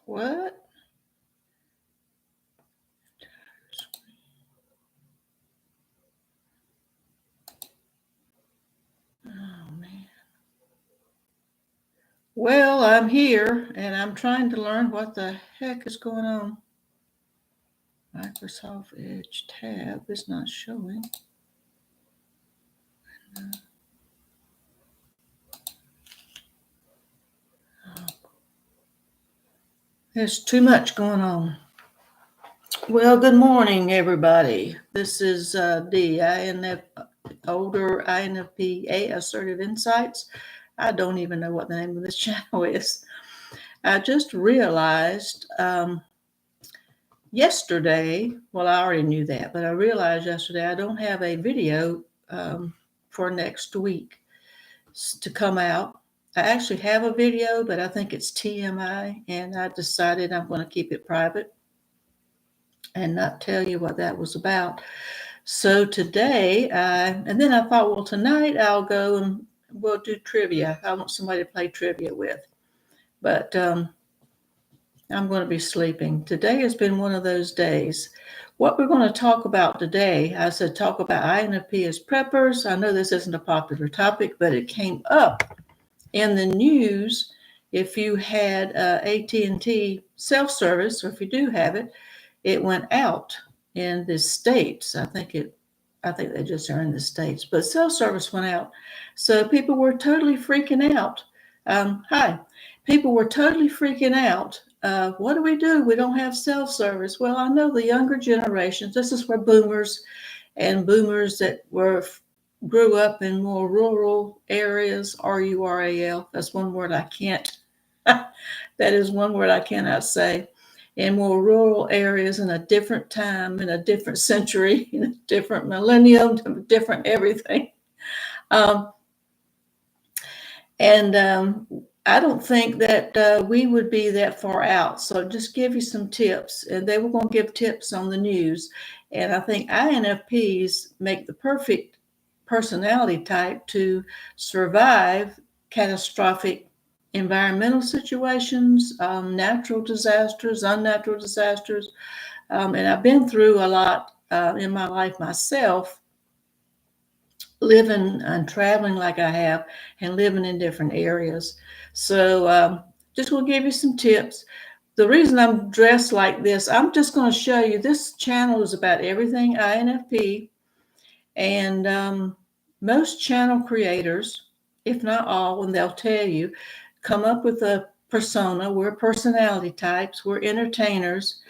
What? Oh, man. Well, I'm here, and I'm trying to learn what the heck is going on. Microsoft Edge tab is not showing. There's too much going on. Well, good morning, everybody. This is the older INFP-A Assertive Insights. I don't even know what the name of this channel is. I just realized yesterday, well, I already knew that, but I realized yesterday I don't have a video for next week to come out. I actually have a video, but I think it's TMI, and I decided I'm going to keep it private and not tell you what that was about. So today, and then I thought, well, tonight I'll go and we'll do trivia. I want somebody to play trivia with. But I'm going to be sleeping. Today has been one of those days. What we're going to talk about today, I said talk about INFP as preppers. I know this isn't a popular topic, but it came up in the news. If you had AT&T self-service, or if you do have it, it went out in the States. I think they just are in the States, but self-service went out. So people were totally freaking out. People were totally freaking out. What do? We don't have self-service. Well, I know the younger generations, this is where boomers that grew up in more rural areas, RURAL, that's one word I can't, that is one word I cannot say, in more rural areas in a different time, in a different century, in a different millennium, different everything. I don't think that we would be that far out. So just give you some tips. And they were going to give tips on the news. And I think INFPs make the perfect personality type to survive catastrophic environmental situations, natural disasters, unnatural disasters. And I've been through a lot in my life myself, living and traveling like I have and living in different areas. So just going to give you some tips. The reason I'm dressed like this, I'm just going to show you, this channel is about everything INFP. And most channel creators, if not all, and they'll tell you, come up with a persona. We're personality types. We're entertainers.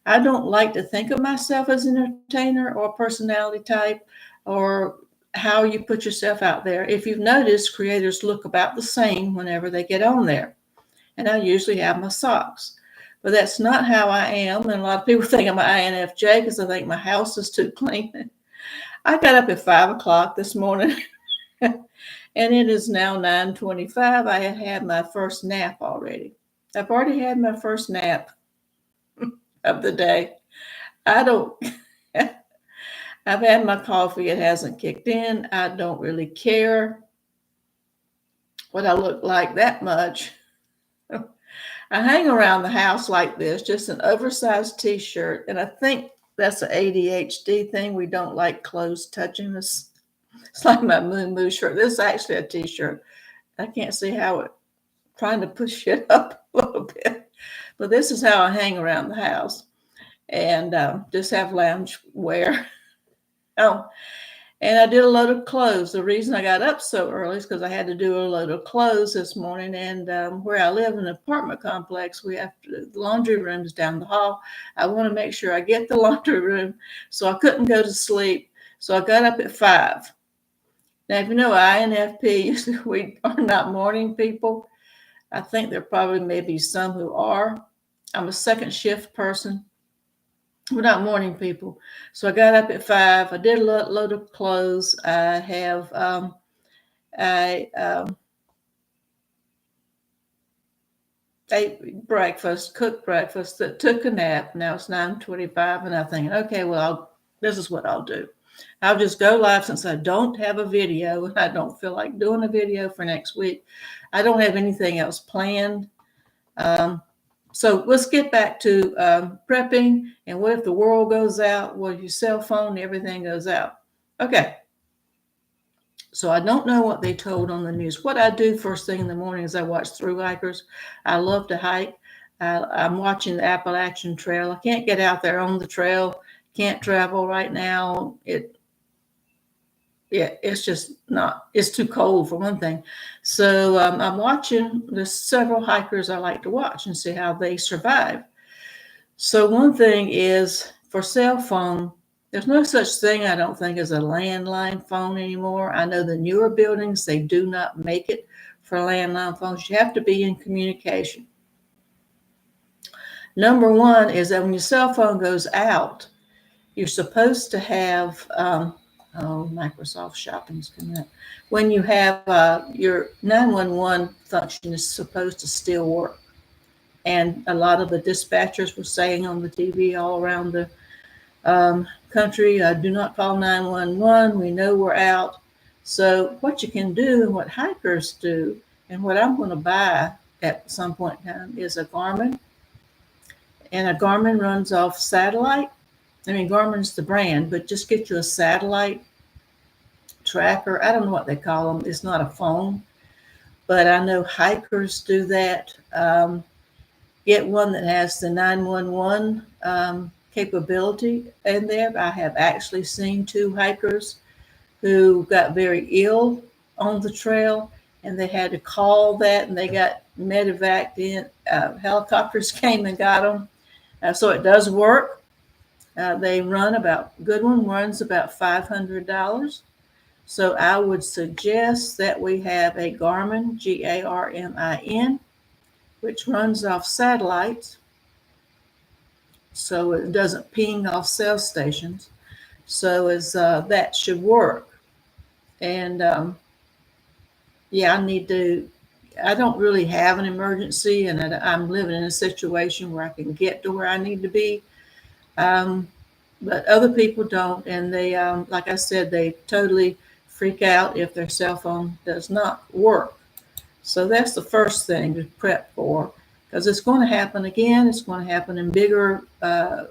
I don't like to think of myself as an entertainer or personality type, or how you put yourself out there. If you've noticed, creators look about the same whenever they get on there. And I usually have my socks. But that's not how I am. And a lot of people think I'm an INFJ because I think my house is too clean. I got up at 5 o'clock this morning and it is now 9:25. I had my first nap already. I've already had my first nap of the day. I've had my coffee. It hasn't kicked in. I don't really care what I look like that much. I hang around the house like this, just an oversized t-shirt. And I think that's an ADHD thing. We don't like clothes touching us. It's like my moo shirt. This is actually a t-shirt. I can't see how trying to push it up a little bit. But this is how I hang around the house. And just have lounge wear. And I did a load of clothes. The reason I got up so early is because I had to do a load of clothes this morning. And where I live in an apartment complex, the laundry room is down the hall. I want to make sure I get the laundry room. So I couldn't go to sleep. So I got up at 5. Now, if you know INFP, we are not morning people. I think there probably may be some who are. I'm a second shift person. We're not morning people. So I got up at 5. I did a load of clothes. I have, ate breakfast, cooked breakfast, took a nap. Now it's 9:25 and I'm thinking, okay, well, this is what I'll do. I'll just go live since I don't have a video and I don't feel like doing a video for next week. I don't have anything else planned. So let's get back to prepping. And what if the world goes out? Well, your cell phone, everything goes out. Okay. So I don't know what they told on the news. What I do first thing in the morning is I watch through hikers. I love to hike. I'm watching the Appalachian Trail. I can't get out there on the trail. Can't travel right now. It's just not. It's too cold for one thing. So I'm watching. There's several hikers I like to watch and see how they survive. So one thing is for cell phone, there's no such thing, I don't think, as a landline phone anymore. I know the newer buildings, they do not make it for landline phones. You have to be in communication. Number one is that when your cell phone goes out, you're supposed to have, Microsoft Shopping's coming up. When you have your 911 function is supposed to still work. And a lot of the dispatchers were saying on the TV all around the country, do not call 911. We know we're out. So what you can do and what hikers do, and what I'm going to buy at some point in time is a Garmin. And a Garmin runs off satellite. I mean, Garmin's the brand, but just get you a satellite tracker. I don't know what they call them. It's not a phone, but I know hikers do that. Get one that has the 911 capability in there. I have actually seen 2 hikers who got very ill on the trail, and they had to call that, and they got medevaced in. Helicopters came and got them. So it does work. They run good one runs about $500. So I would suggest that we have a Garmin, Garmin, which runs off satellites, so it doesn't ping off cell stations. So that should work. And I don't really have an emergency, and I'm living in a situation where I can get to where I need to be. But other people don't, and they, like I said, they totally freak out if their cell phone does not work. So that's the first thing to prep for, because it's going to happen again. It's going to happen in bigger, I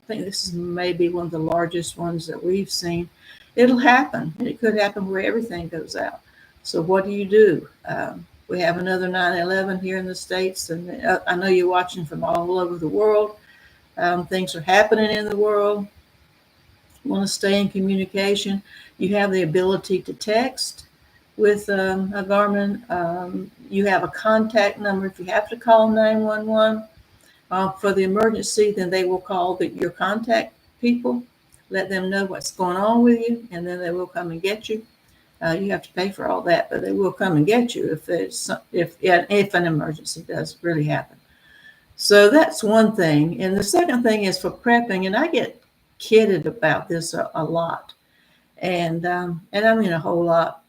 think this is maybe one of the largest ones that we've seen. It'll happen, and it could happen where everything goes out. So what do? We have another 9/11 here in the States, and I know you're watching from all over the world. Things are happening in the world. You want to stay in communication. You have the ability to text with a Garmin. You have a contact number. If you have to call 911 for the emergency, then they will call your contact people, let them know what's going on with you, and then they will come and get you. You have to pay for all that, but they will come and get you if an emergency does really happen. So that's one thing. And the second thing is for prepping, and I get kidded about this a lot, and I mean a whole lot.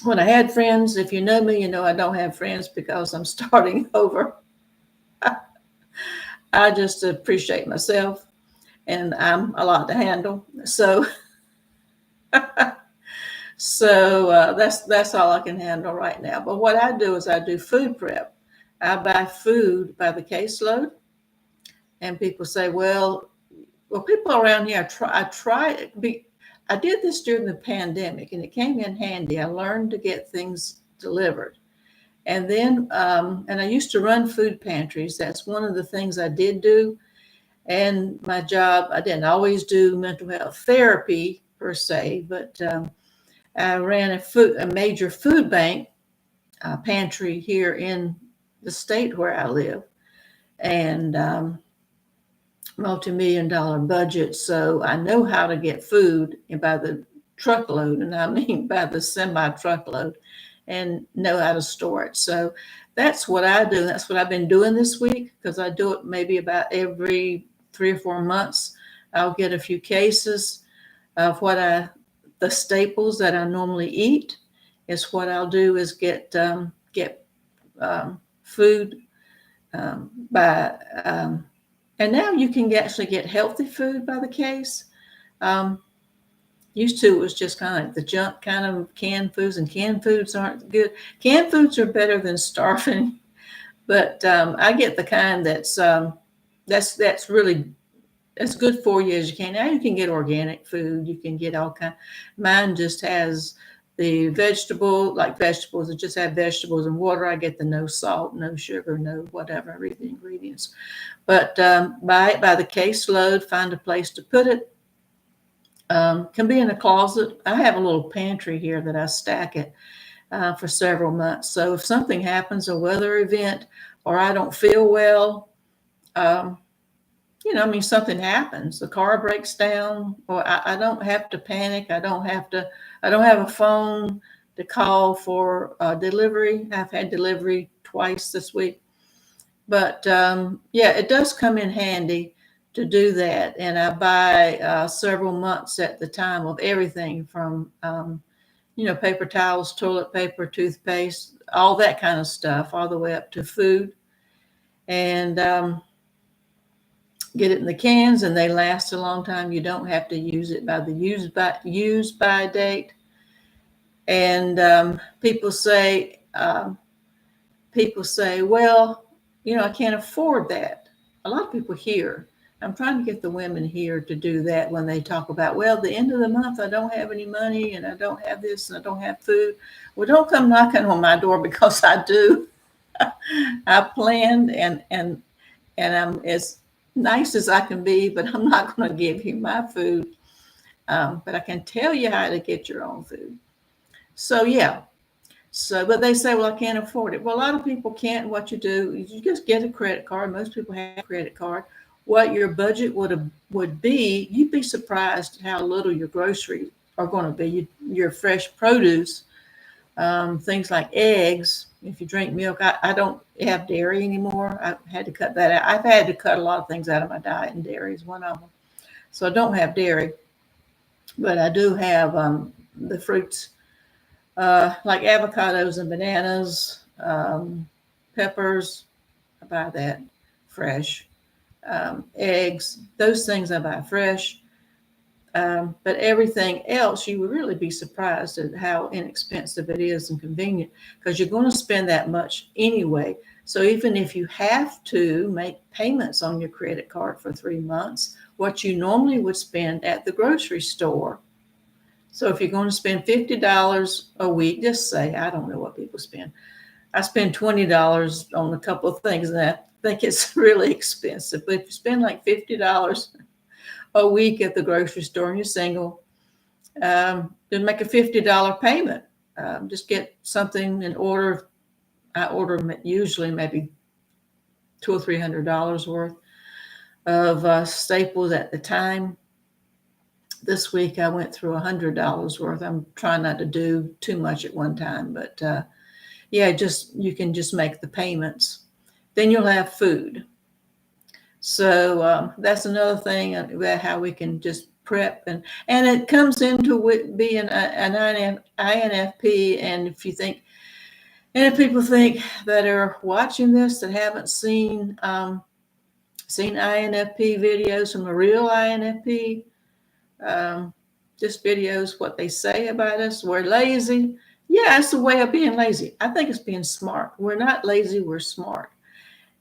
When I had friends, if you know me, you know I don't have friends because I'm starting over. I just appreciate myself, and I'm a lot to handle. So, that's all I can handle right now. But what I do is I do food prep. I buy food by the caseload, and people say, well, people around here, I did this during the pandemic, and it came in handy. I learned to get things delivered. And then, and I used to run food pantries. That's one of the things I did do. And my job, I didn't always do mental health therapy per se, but I ran a major food bank pantry here in the state where I live, and multi-million-dollar budget. So I know how to get food by the truckload, and I mean by the semi-truckload, and know how to store it. So that's what I do. That's what I've been doing this week, because I do it maybe about every 3 or 4 months. I'll get a few cases of the staples that I normally eat. Is what I'll do is get food by and now you can actually get healthy food by the case. Used to, it was just kind of like the junk kind of canned foods, and canned foods aren't good. Canned foods are better than starving, But I get the kind that's really as good for you as you can. Now you can get organic food. You can get all kind. Mine just has the vegetables. It just have vegetables and water. I get the no salt, no sugar, no whatever, read the ingredients. But buy it by the caseload. Find a place to put it. Can be in a closet. I have a little pantry here that I stack it for several months. So if something happens, a weather event, or I don't feel well, um, something happens, the car breaks down, or I don't have to panic. I don't have a phone to call for delivery. I've had delivery twice this week, but yeah, it does come in handy to do that. And I buy several months at the time of everything from, paper towels, toilet paper, toothpaste, all that kind of stuff, all the way up to food. And get it in the cans, and they last a long time. You don't have to use it by the use by date. And people say, well, I can't afford that. A lot of people here. I'm trying to get the women here to do that when they talk about, well, the end of the month, I don't have any money, and I don't have this, and I don't have food. Well, don't come knocking on my door, because I do. I planned, and I'm as nice as I can be, but I'm not going to give you my food. But I can tell you how to get your own food. So, yeah. So, but they say, well, I can't afford it. Well, a lot of people can't. What you do is you just get a credit card. Most people have a credit card. What your budget would be, you'd be surprised how little your groceries are going to be. Your fresh produce, things like eggs. If you drink milk, I don't have dairy anymore. I've had to cut that out. I've had to cut a lot of things out of my diet, and dairy is one of them. So I don't have dairy, but I do have the fruits, like avocados and bananas, peppers. I buy that fresh. Eggs, those things I buy fresh. But everything else, you would really be surprised at how inexpensive it is and convenient, because you're going to spend that much anyway. So even if you have to make payments on your credit card for 3 months, what you normally would spend at the grocery store. So if you're going to spend $50 a week, just say, I don't know what people spend. I spend $20 on a couple of things, and I think it's really expensive. But if you spend like $50 a week at the grocery store and you're single, then make a $50 payment. Just get something in order. I order usually maybe $200 or $300 worth of staples at the time. This week I went through $100 worth. I'm trying not to do too much at one time, but yeah, you can just make the payments. Then you'll have food. So that's another thing about how we can just prep, and it comes into being an INFP. And if people think that are watching this that haven't seen INFP videos from a real INFP, just videos, what they say about us, we're lazy. Yeah, it's a way of being lazy. I think it's being smart. We're not lazy, we're smart.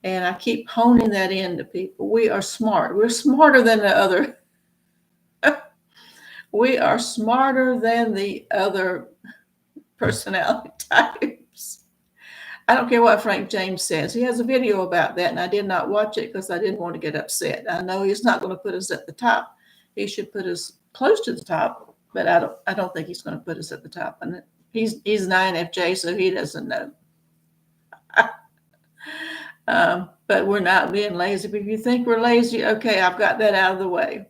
And I keep honing that into people. We are smart. We're smarter than the other. We are smarter than the other personality types. I don't care what Frank James says. He has a video about that, and I did not watch it because I didn't want to get upset. I know he's not going to put us at the top. He should put us close to the top, but I don't think he's going to put us at the top. And he's an INFJ, so he doesn't know. But we're not being lazy. But if you think we're lazy, okay, I've got that out of the way.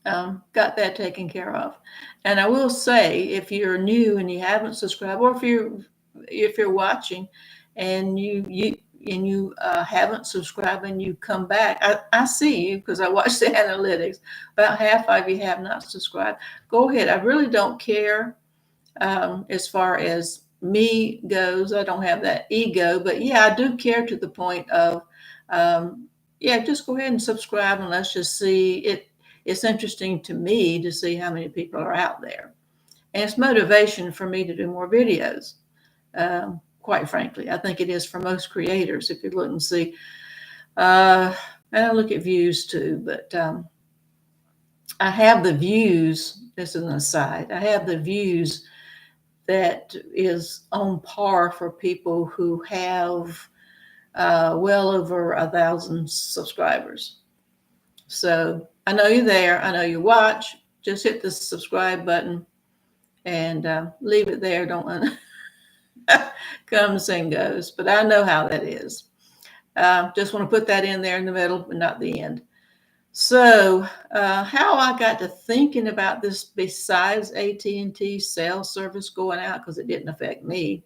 Got that taken care of. And I will say, if you're new and you haven't subscribed, or if you're watching and you haven't subscribed and you come back, I see you because I watch the analytics. About half of you have not subscribed. Go ahead. I really don't care as far as me goes. I don't have that ego, but yeah, I do care to the point of, just go ahead and subscribe, and let's just see it. It's interesting to me to see how many people are out there, and it's motivation for me to do more videos. quite frankly. I think it is for most creators. If you look and see, and I look at views too, but I have the views. This is an aside. I have the views that is on par for people who have well over 1,000 subscribers. So I know you're there. I know you watch. Just hit the subscribe button and leave it there. Don't comes and goes. But I know how that is. Just want to put that in there in the middle, but not the end. So how I got to thinking about this besides AT&T cell service going out, because it didn't affect me.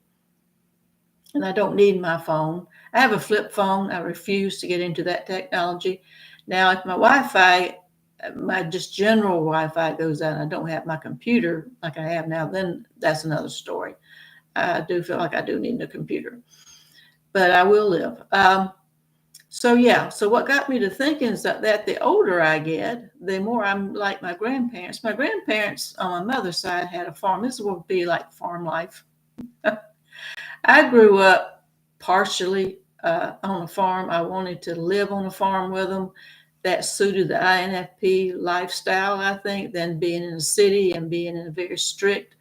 And I don't need my phone. I have a flip phone. I refuse to get into that technology. Now, if my Wi-Fi, my just general Wi-Fi goes out and I don't have my computer like I have now, then that's another story. I do feel like I do need a computer, but I will live. So what got me to thinking is that the older I get, the more I'm like my grandparents. My grandparents on my mother's side had a farm. This would be like farm life. I grew up partially on a farm. I wanted to live on a farm with them. That suited the INFP lifestyle, I think, than being in a city and being in a very strict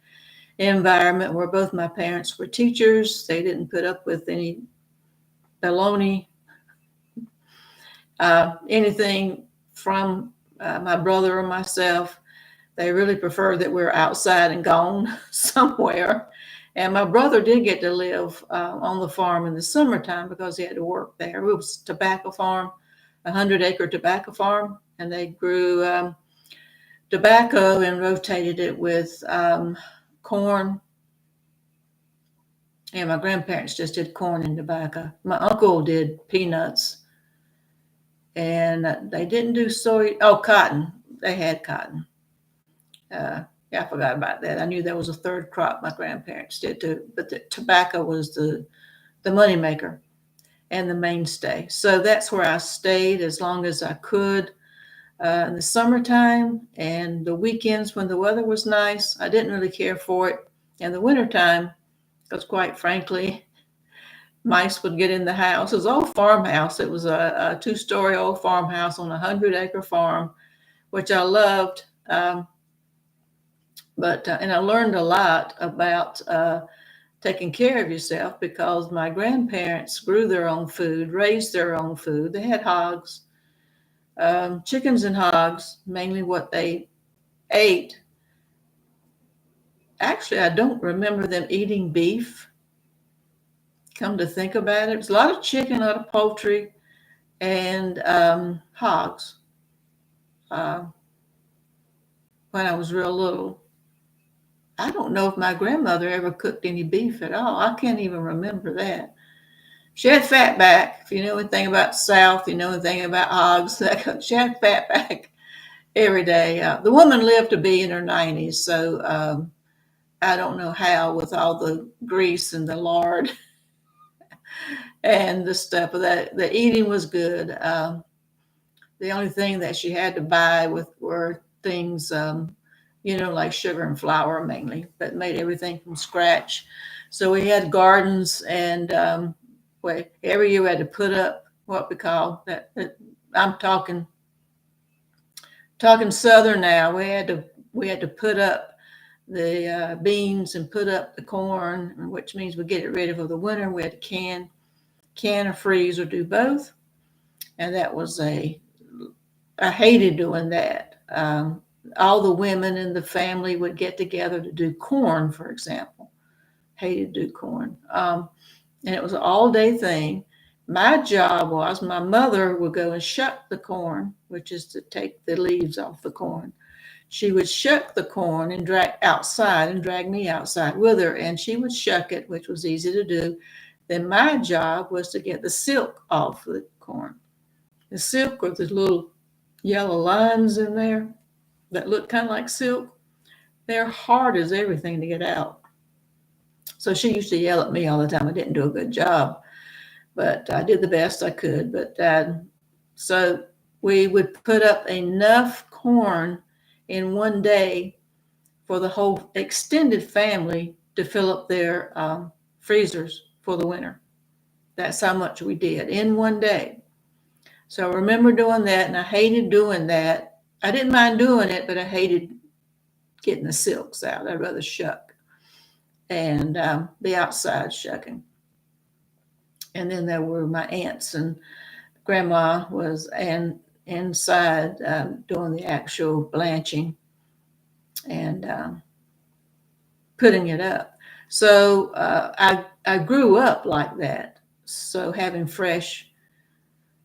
environment where both my parents were teachers. They didn't put up with any baloney, anything from my brother or myself. They really preferred that we're outside and gone somewhere. And my brother did get to live on the farm in the summertime because he had to work there. It was a tobacco farm, 100-acre tobacco farm, and they grew tobacco and rotated it with corn. And my grandparents just did corn and tobacco. My uncle did peanuts. And they didn't do soy. Oh, cotton. They had cotton. I forgot about that. I knew there was a third crop my grandparents did too, but the tobacco was the moneymaker and the mainstay. So that's where I stayed as long as I could in the summertime and the weekends when the weather was nice. I didn't really care for it. In the wintertime, because quite frankly, mice would get in the house. It was an old farmhouse. It was a 2-story old farmhouse on a 100-acre farm, which I loved. And I learned a lot about taking care of yourself because my grandparents grew their own food, raised their own food. They had hogs, chickens and hogs, mainly what they ate. Actually, I don't remember them eating beef. Come to think about it, it was a lot of chicken, a lot of poultry, and hogs when I was real little. I don't know if my grandmother ever cooked any beef at all. I can't even remember that. She had fat back. If you know anything about the South, you know anything about hogs. She had fat back every day. The woman lived to be in her 90s, so I don't know how with all the grease and the lard and the stuff. But the eating was good. The only thing that she had to buy were things like sugar and flour mainly, but made everything from scratch. So we had gardens, and every year we had to put up what we call that. I'm talking Southern now. We had to put up the beans and put up the corn, which means we get it ready for the winter. We had to can or freeze or do both, and that was I hated doing that. All the women in the family would get together to do corn, for example. Hated to do corn. And it was an all-day thing. My job was my mother would go and shuck the corn, which is to take the leaves off the corn. She would shuck the corn and drag me outside with her, and she would shuck it, which was easy to do. Then my job was to get the silk off the corn. The silk with the little yellow lines in there that look kind of like silk. They're hard as everything to get out. So she used to yell at me all the time. I didn't do a good job, but I did the best I could. But so we would put up enough corn in one day for the whole extended family to fill up their freezers for the winter. That's how much we did in one day. So I remember doing that, and I hated doing that. I didn't mind doing it, but I hated getting the silks out. I'd rather shuck and be outside shucking. And then there were my aunts, and grandma was inside doing the actual blanching and putting it up. So I grew up like that. So having fresh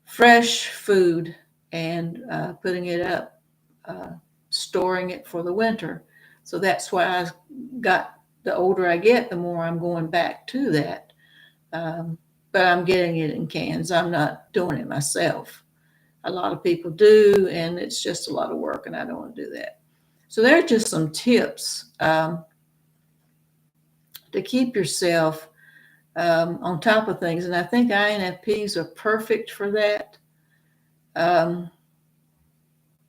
food and putting it up, storing it for the winter. So that's why I got, the older I get, the more I'm going back to that. But I'm getting it in cans. I'm not doing it myself. A lot of people do, and it's just a lot of work, and I don't want to do that. So there are just some tips to keep yourself on top of things. And I think INFPs are perfect for that.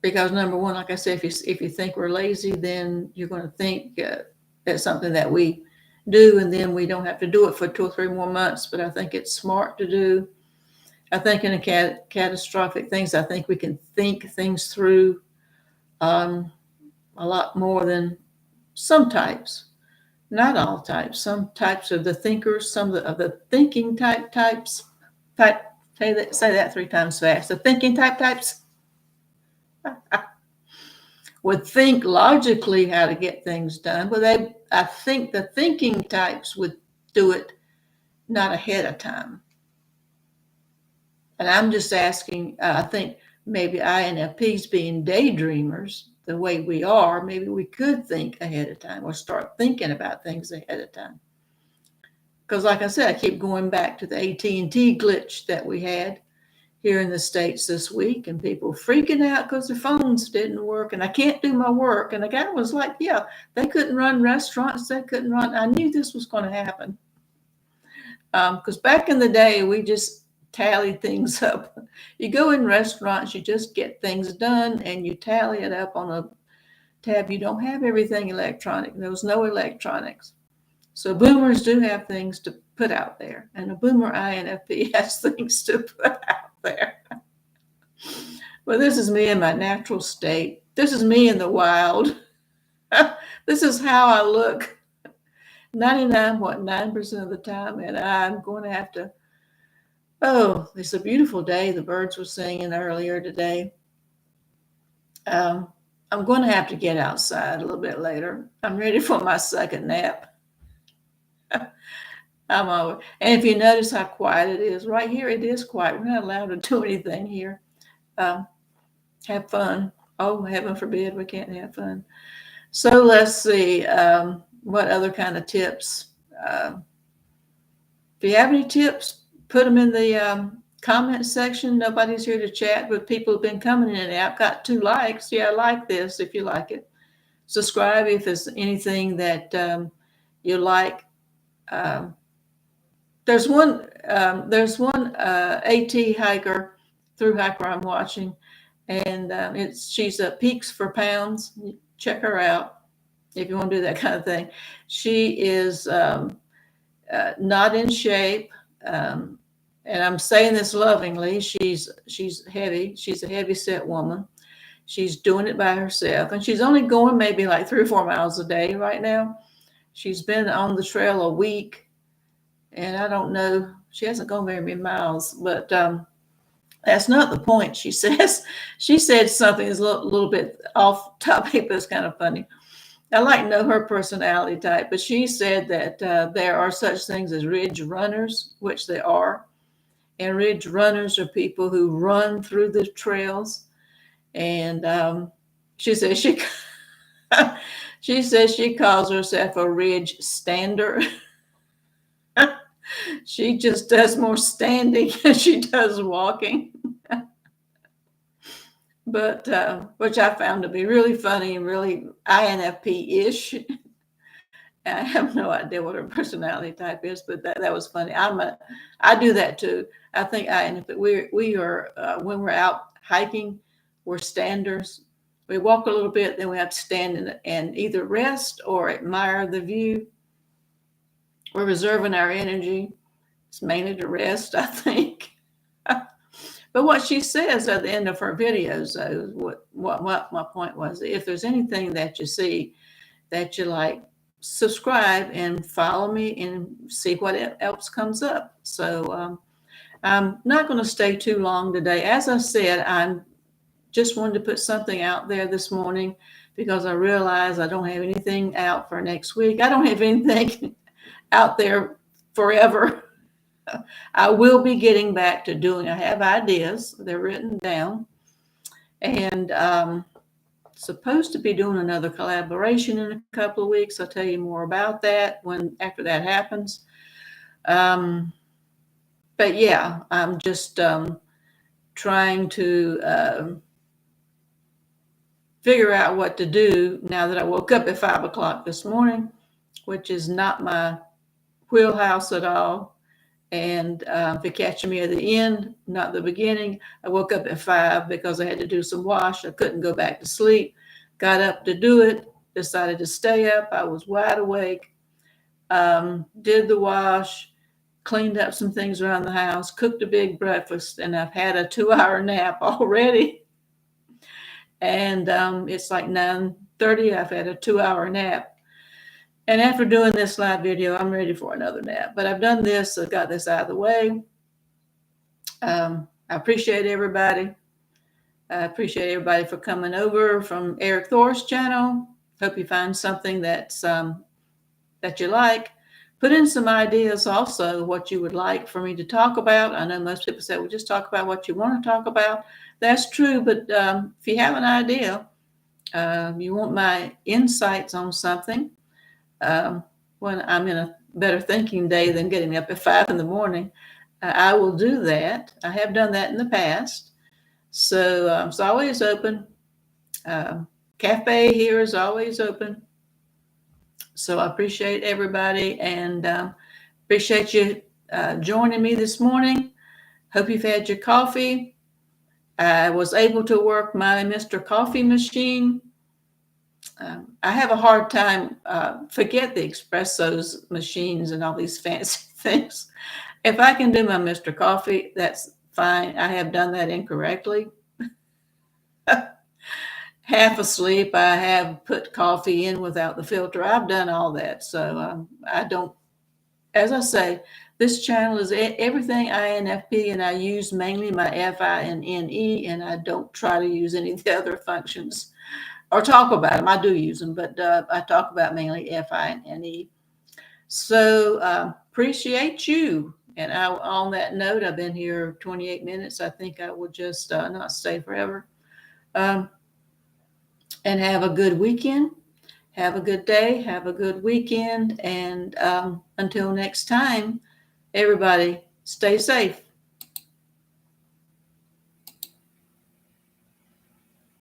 Because number one, like I said, if you think we're lazy, then you're going to think that's something that we do, and then we don't have to do it for 2 or 3 more months. But I think it's smart to do. I think in a catastrophic things, I think we can think things through a lot more than some types. Not all types. Some types are the thinkers. Some of the thinking types. Say that 3 times fast. The thinking types would think logically how to get things done, but I think the thinking types would do it not ahead of time. And I'm just asking, I think maybe INFPs being daydreamers, the way we are, maybe we could think ahead of time or start thinking about things ahead of time. Because like I said, I keep going back to the AT&T glitch that we had here in the States this week, and people freaking out because their phones didn't work, and I can't do my work. And the guy was like, yeah, they couldn't run restaurants. They couldn't run. I knew this was going to happen. Because back in the day, we just tallied things up. You go in restaurants, you just get things done, and you tally it up on a tab. You don't have everything electronic. There was no electronics. So boomers do have things to put out there, and a boomer INFP has things to put out there. Well, this is me in my natural state. This is me in the wild. This is how I look 99.9% of the time, and I'm going to have to, it's a beautiful day. The birds were singing earlier today. I'm going to have to get outside a little bit later. I'm ready for my second nap. And if you notice how quiet it is, right here it is quiet. We're not allowed to do anything here. Have fun. Oh, heaven forbid we can't have fun. So let's see what other kind of tips. If you have any tips, put them in the comment section. Nobody's here to chat, but people have been coming in and out. Got 2 likes. Yeah, I like this if you like it. Subscribe if there's anything that you like. There's one AT hiker, through hiker I'm watching, and she's Peaks for Pounds. Check her out if you want to do that kind of thing. She is not in shape, and I'm saying this lovingly. She's heavy. She's a heavy set woman. She's doing it by herself, and she's only going maybe like 3 or 4 miles a day right now. She's been on the trail a week. And I don't know, she hasn't gone very many miles, but that's not the point. She says, she said something that's a little bit off topic, but it's kind of funny. I like to know her personality type, but she said that there are such things as ridge runners, which they are. And ridge runners are people who run through the trails. And she says she calls herself a ridge stander. She just does more standing than she does walking. But which I found to be really funny and really INFP-ish. I have no idea what her personality type is, but that was funny. I do that too. I think INFP, we are when we're out hiking, we're standers. We walk a little bit, then we have to stand and either rest or admire the view. We're reserving our energy. It's mainly to rest, I think. But what she says at the end of her videos, though, what my point was, if there's anything that you see that you like, subscribe and follow me and see what else comes up. So I'm not going to stay too long today. As I said, I'm just wanted to put something out there this morning because I realize I don't have anything out for next week. I don't have anything out there forever. I will be getting back to doing, I have ideas, they're written down, and supposed to be doing another collaboration in a couple of weeks. I'll tell you more about that after that happens. But yeah, I'm just trying to figure out what to do now that I woke up at 5 o'clock this morning, which is not my wheelhouse at all. And if you're catching me at the end, not the beginning, I woke up at 5 because I had to do some wash. I couldn't go back to sleep. Got up to do it, decided to stay up. I was wide awake, did the wash, cleaned up some things around the house, cooked a big breakfast, and I've had a 2-hour nap already. And it's like 9:30. I've had a 2-hour nap. And after doing this live video, I'm ready for another nap. But I've done this. I've got this out of the way. I appreciate everybody. I appreciate everybody for coming over from Eric Thor's channel. Hope you find something that you like. Put in some ideas also what you would like for me to talk about. I know most people say, well, just talk about what you want to talk about. That's true. But if you have an idea, you want my insights on something, when I'm in a better thinking day than getting up at 5 in the morning, I will do that. I have done that in the past. So it's always open. Cafe here is always open. So I appreciate everybody and appreciate you joining me this morning. Hope you've had your coffee. I was able to work my Mr. Coffee machine. I have a hard time, forget the espressos machines and all these fancy things. If I can do my Mr. Coffee, that's fine. I have done that incorrectly. Half asleep, I have put coffee in without the filter. I've done all that. So I don't, as I say, this channel is everything INFP, and I use mainly my FI and NE, and I don't try to use any of the other functions or talk about them. I do use them, but I talk about mainly FI and NE. So appreciate you. And on that note, I've been here 28 minutes. I think I will just not stay forever. And have a good weekend. Have a good day. Have a good weekend. And until next time, everybody stay safe.